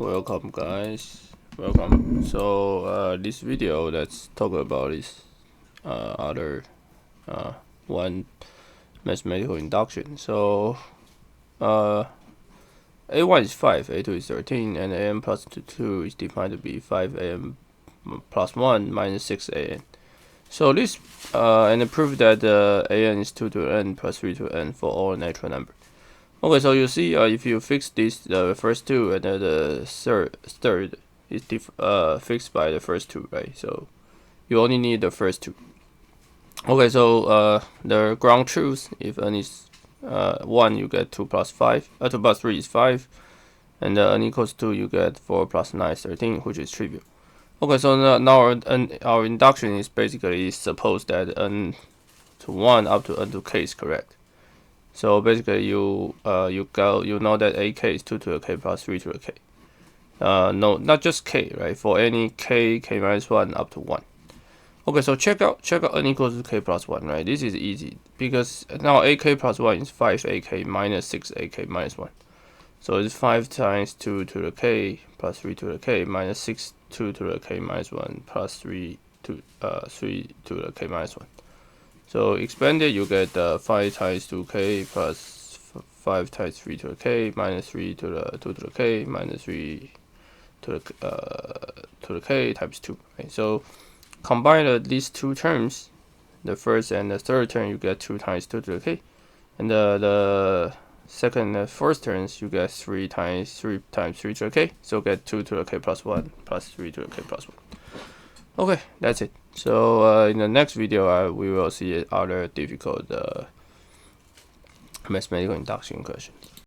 Welcome guys, welcome. So this video, let's talk about this other one mathematical induction. So a1 is 5, a2 is 13, and an plus 2 is defined to be 5an plus 1 minus 6an. So this and prove that an is 2 to n plus 3 to n for all natural numbers. Okay, so you see, if you fix this, the first two, and then the third is fixed by the first two, right? So you only need the first two. Okay, so the ground truth, if n is 1, you get 2 plus 3 is 5, and n equals 2, you get 4 plus 9 is 13, which is trivial. Okay, so now our induction is basically suppose that n to 1 up to n to k is correct. So basically, you know that ak is 2 to the k plus 3 to the k. No, not just k, right? For any k minus 1 up to 1. Okay, so check out n equals to k plus 1, right? This is easy because now ak plus 1 is 5ak minus 6ak minus 1. So it's 5 times 2 to the k plus 3 to the k minus 6 2 to the k minus 1 plus 3 to the k minus 1. So expanded, you get 5 times 2k plus 5 times 3 to the k minus 3 to the 2 to the k minus 3 to the k times 2. Right? So combine these two terms, the first and the third term, you get 2 times 2 to the k, and the second and first terms, you get 3 times 3 to the k. So get 2 to the k plus 1 plus 3 to the k plus 1. Okay, that's it. So in the next video, we will see other difficult mathematical induction questions.